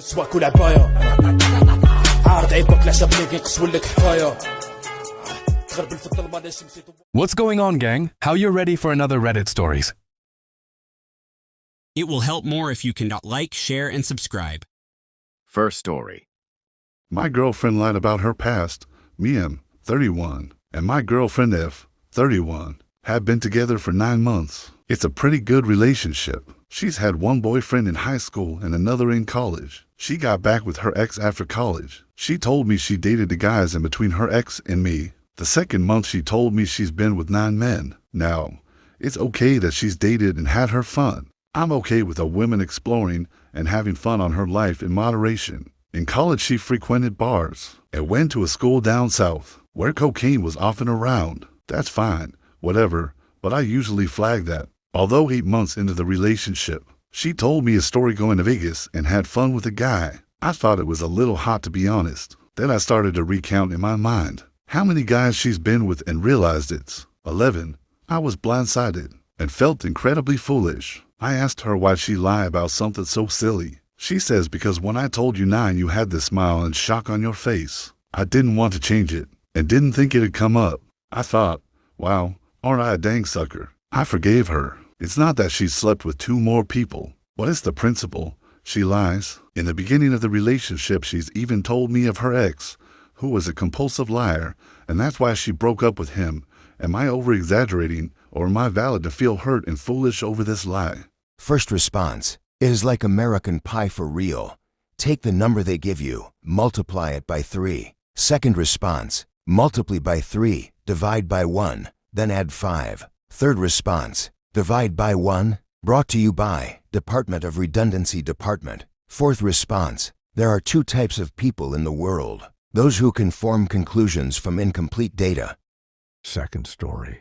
سواك والعباية عارض عيبك لا شابني قصور لك حكاية تغرب الفضل ما لاش مسيتو. What's going on, gang? How you ready for another Reddit stories? It will help more if you can like, share, and subscribe. First story. My girlfriend lied about her past. Me, M, 31, and my girlfriend F, 31, have been together for 9 months. It's a pretty good relationship. She's had one boyfriend in high school and another in college. She got back with her ex after college. She told me she dated the guys in between her ex and me. The second month she told me she's been with 9 men. Now, it's okay that she's dated and had her fun. I'm okay with a woman exploring and having fun on her life in moderation. In college she frequented bars and went to a school down south where cocaine was often around. That's fine, whatever, but I usually flag that. Although 8 months into the relationship, she told me a story going to Vegas and had fun with a guy. I thought it was a little hot, to be honest. Then I started to recount in my mind how many guys she's been with and realized it's 11. I was blindsided and felt incredibly foolish. I asked her why she lied about something so silly. She says because when I told you 9 you had this smile and shock on your face. I didn't want to change it and didn't think it'd come up. I thought, wow, aren't I a dang sucker? I forgave her. It's not that she slept with 2 more people, but it's the principle. She lies. In the beginning of the relationship she's even told me of her ex, who was a compulsive liar, and that's why she broke up with him. Am I over-exaggerating, or am I valid to feel hurt and foolish over this lie? First response: it is like American Pie for real. Take the number they give you, multiply it by 3. Second response: multiply by 3, divide by 1, then add 5. Third response: divide by 1, brought to you by Department of Redundancy Department. Fourth response: there are 2 types of people in the world. Those who can form conclusions from incomplete data. Second story.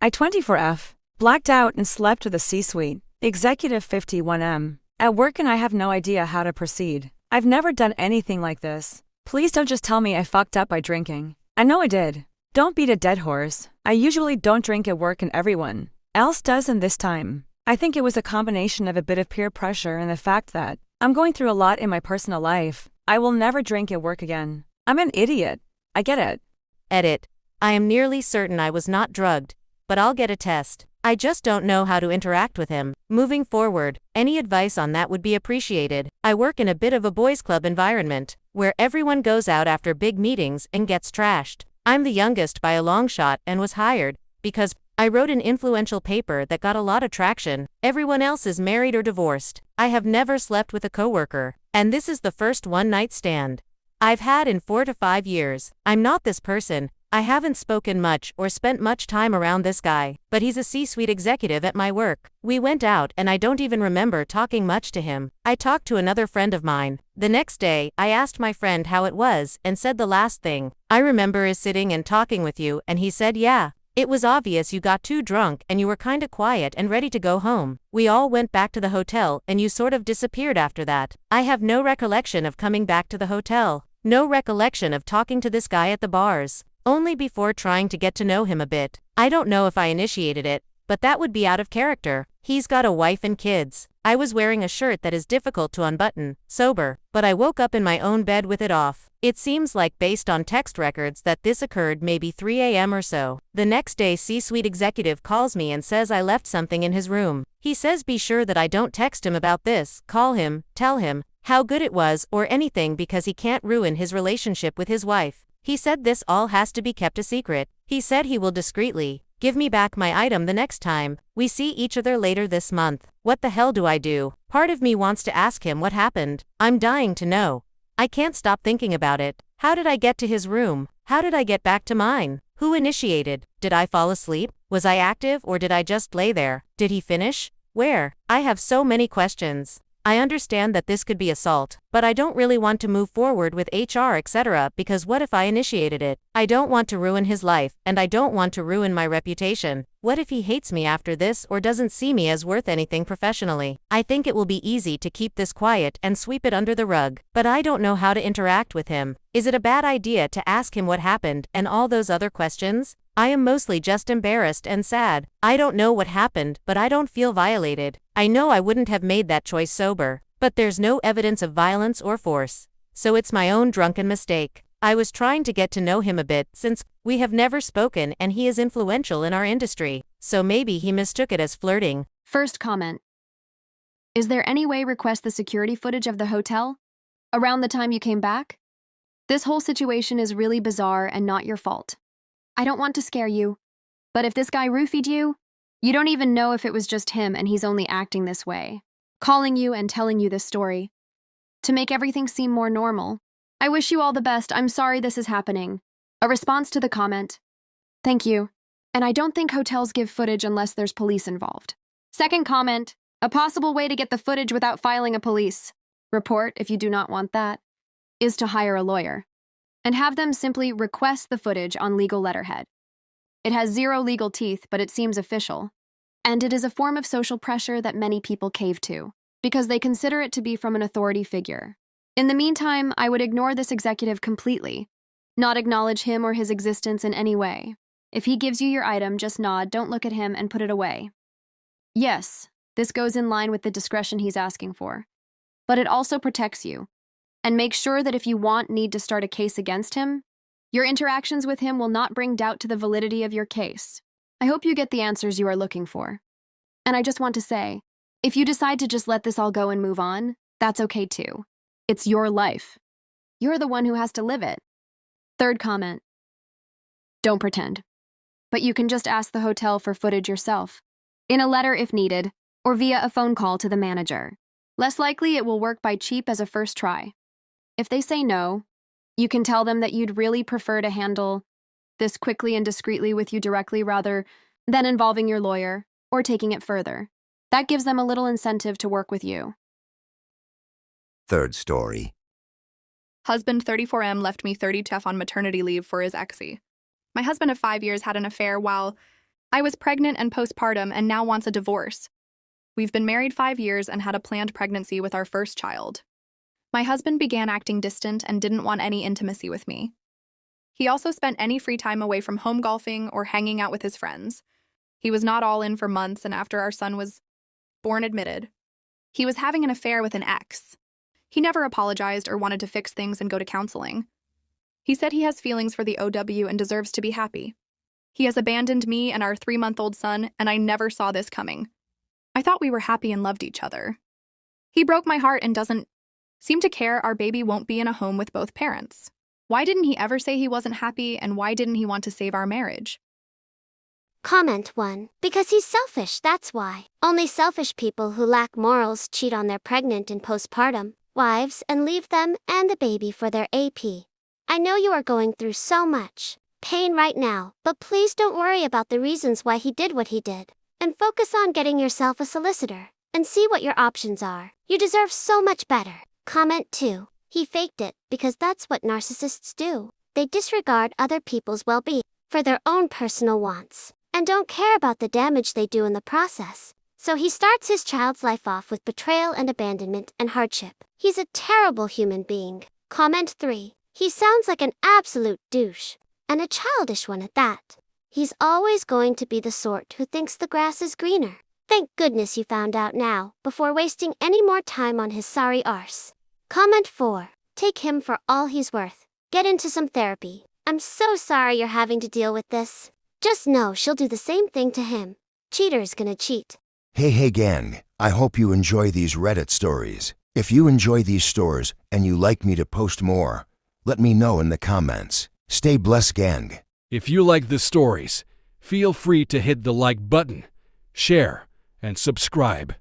I-24F, blacked out and slept with a C-suite, executive 51M, at work, and I have no idea how to proceed. I've never done anything like this. Please don't just tell me I fucked up by drinking. I know I did. Don't beat a dead horse. I usually don't drink at work and everyone else does, and this time, I think it was a combination of a bit of peer pressure and the fact that I'm going through a lot in my personal life. I will never drink at work again. I'm an idiot. I get it. Edit. I am nearly certain I was not drugged, but I'll get a test. I just don't know how to interact with him. Moving forward, any advice on that would be appreciated. I work in a bit of a boys' club environment, where everyone goes out after big meetings and gets trashed. I'm the youngest by a long shot and was hired because I wrote an influential paper that got a lot of traction. Everyone else is married or divorced. I have never slept with a coworker, and this is the first one-night stand I've had in 4 to 5 years. I'm not this person. I haven't spoken much or spent much time around this guy, but he's a C-suite executive at my work. We went out and I don't even remember talking much to him. I talked to another friend of mine. The next day, I asked my friend how it was and said the last thing I remember is sitting and talking with you, and he said, yeah. It was obvious you got too drunk and you were kinda quiet and ready to go home. We all went back to the hotel and you sort of disappeared after that. I have no recollection of coming back to the hotel. No recollection of talking to this guy at the bars. Only before trying to get to know him a bit. I don't know if I initiated it, but that would be out of character. He's got a wife and kids. I was wearing a shirt that is difficult to unbutton, sober, but I woke up in my own bed with it off. It seems like, based on text records, that this occurred maybe 3 a.m. or so. The next day, C-suite executive calls me and says I left something in his room. He says be sure that I don't text him about this, call him, tell him how good it was, or anything, because he can't ruin his relationship with his wife. He said this all has to be kept a secret. He said he will discreetly give me back my item the next time we see each other later this month. What the hell do I do? Part of me wants to ask him what happened. I'm dying to know. I can't stop thinking about it. How did I get to his room? How did I get back to mine? Who initiated? Did I fall asleep? Was I active, or did I just lay there? Did he finish? Where? I have so many questions. I understand that this could be assault, but I don't really want to move forward with HR, etc., because what if I initiated it? I don't want to ruin his life, and I don't want to ruin my reputation. What if he hates me after this or doesn't see me as worth anything professionally? I think it will be easy to keep this quiet and sweep it under the rug, but I don't know how to interact with him. Is it a bad idea to ask him what happened and all those other questions? I am mostly just embarrassed and sad. I don't know what happened, but I don't feel violated. I know I wouldn't have made that choice sober, But there's no evidence of violence or force, so it's my own drunken mistake. I was trying to get to know him a bit since we have never spoken and he is influential in our industry, so maybe he mistook it as flirting. First comment. Is there any way request the security footage of the hotel? Around the time you came back? This whole situation is really bizarre and not your fault. I don't want to scare you, but if this guy roofied you, you don't even know if it was just him and he's only acting this way, calling you and telling you this story to make everything seem more normal. I wish you all the best. I'm sorry this is happening. A response to the comment. Thank you. And I don't think hotels give footage unless there's police involved. Second comment. A possible way to get the footage without filing a police report, if you do not want that, is to hire a lawyer and have them simply request the footage on legal letterhead. It has zero legal teeth, but it seems official. And it is a form of social pressure that many people cave to, because they consider it to be from an authority figure. In the meantime, I would ignore this executive completely, not acknowledge him or his existence in any way. If he gives you your item, just nod, don't look at him, and put it away. Yes, this goes in line with the discretion he's asking for. But it also protects you. And make sure that if you need to start a case against him, your interactions with him will not bring doubt to the validity of your case. I hope you get the answers you are looking for. And I just want to say, if you decide to just let this all go and move on, that's okay too. It's your life. You're the one who has to live it. Third comment. Don't pretend. But you can just ask the hotel for footage yourself, in a letter if needed, or via a phone call to the manager. Less likely it will work by cheap as a first try. If they say no, you can tell them that you'd really prefer to handle this quickly and discreetly with you directly rather than involving your lawyer or taking it further. That gives them a little incentive to work with you. Third story. Husband 34M left me 30 TF on maternity leave for his exy. My husband of 5 years had an affair while I was pregnant and postpartum and now wants a divorce. We've been married 5 years and had a planned pregnancy with our first child. My husband began acting distant and didn't want any intimacy with me. He also spent any free time away from home golfing or hanging out with his friends. He was not all in for months, and after our son was born, admitted he was having an affair with an ex. He never apologized or wanted to fix things and go to counseling. He said he has feelings for the OW and deserves to be happy. He has abandoned me and our 3-month-old son, and I never saw this coming. I thought we were happy and loved each other. He broke my heart and doesn't seem to care our baby won't be in a home with both parents. Why didn't he ever say he wasn't happy, and why didn't he want to save our marriage? Comment 1. Because he's selfish, that's why. Only selfish people who lack morals cheat on their pregnant and postpartum wives and leave them and the baby for their AP. I know you are going through so much pain right now, but please don't worry about the reasons why he did what he did, and focus on getting yourself a solicitor, and see what your options are. You deserve so much better. Comment 2. He faked it, because that's what narcissists do. They disregard other people's well-being for their own personal wants, and don't care about the damage they do in the process. So he starts his child's life off with betrayal and abandonment and hardship. He's a terrible human being. Comment 3. He sounds like an absolute douche, and a childish one at that. He's always going to be the sort who thinks the grass is greener. Thank goodness you found out now, before wasting any more time on his sorry arse. Comment 4. Take him for all he's worth. Get into some therapy. I'm so sorry you're having to deal with this. Just know she'll do the same thing to him. Cheater's gonna cheat. Hey gang, I hope you enjoy these Reddit stories. If you enjoy these stories and you like me to post more, let me know in the comments. Stay blessed, gang. If you like the stories, feel free to hit the like button, share, and subscribe.